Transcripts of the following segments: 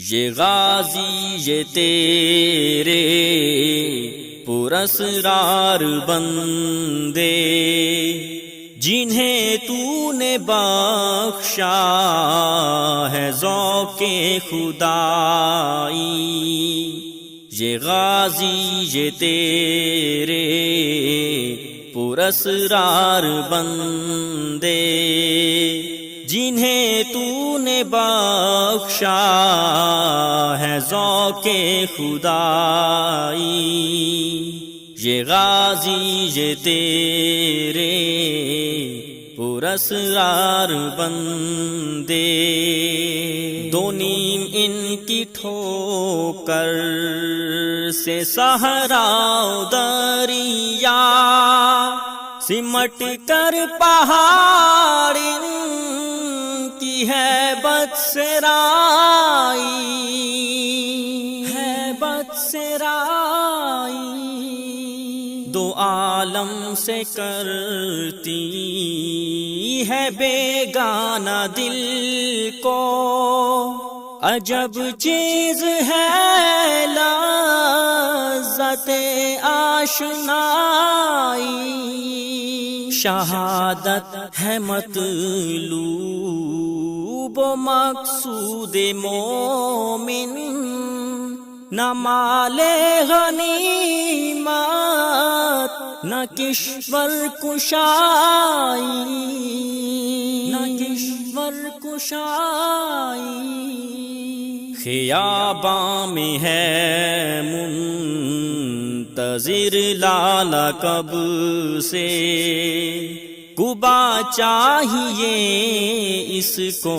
یہ غازی یہ تیرے پراسرار بندے جنہیں تو نے بخشا ہے ذوق خدائی۔ یہ غازی یہ تیرے پراسرار بندے جنہیں تو نے بخشا ہے ذوق خدائی۔ یہ غازی یہ تیرے پراسرار بندے دو نیم ان کی ٹھوکر سے صحرا و دریا سمٹ کر پہاڑ ان کی ہیبت سے رائی دو عالم سے کرتی ہے بیگانہ دل کو عجب چیز ہے لذت آشنائی۔ شہادت ہے مطلوب و مقصود مومن نہ مال غنیمت نہ کشور کشائی خیاباں میں ہے منتظر لالا کب سے قبا چاہیے اس کو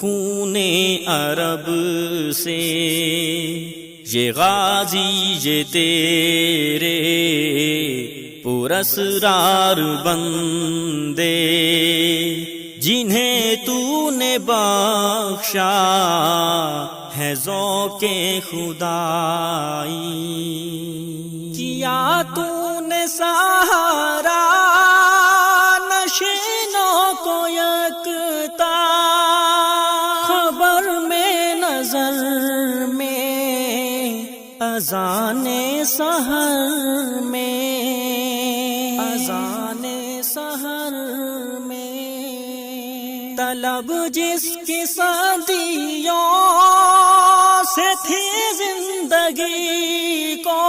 خون عرب سے۔ یہ غازی یہ تیرے پراسرار بندے جنہیں تو نے بخشا ہے ذوق خدائی۔ کیا تو نے سہارا نشینوں کو یکتا خبر میں نظر میں اذان سحر میں طلب جس کی صدیوں سے تھی زندگی کو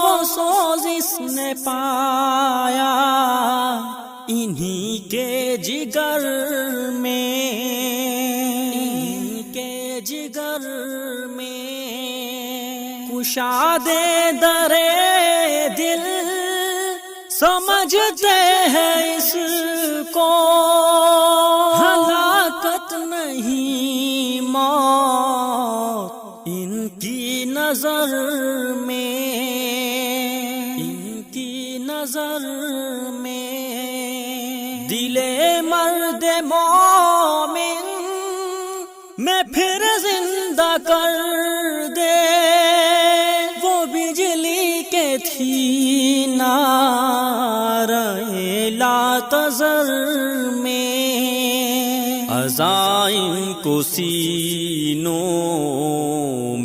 وہ سوز اس نے پایا انہی کے جگر میں کشادے درے دل سمجھتے ہیں اس کو ہلاکت نہیں موت ان کی نظر میں دل مرد مومن میں پھر زندہ کر دے وہ بجلی کے تھی نعرہ لا تذر میں عزائم کو سینوں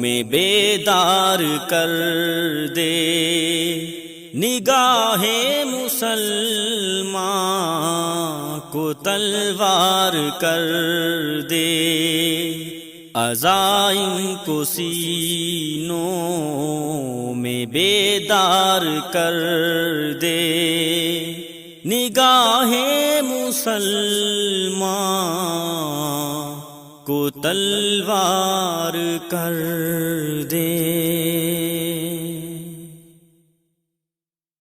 میں بیدار کر دے نگاہ مسلمان کو تلوار کر دے عزائم کو سینوں میں بیدار کر دے نگاہ مسلمان کو تلوار کر دے۔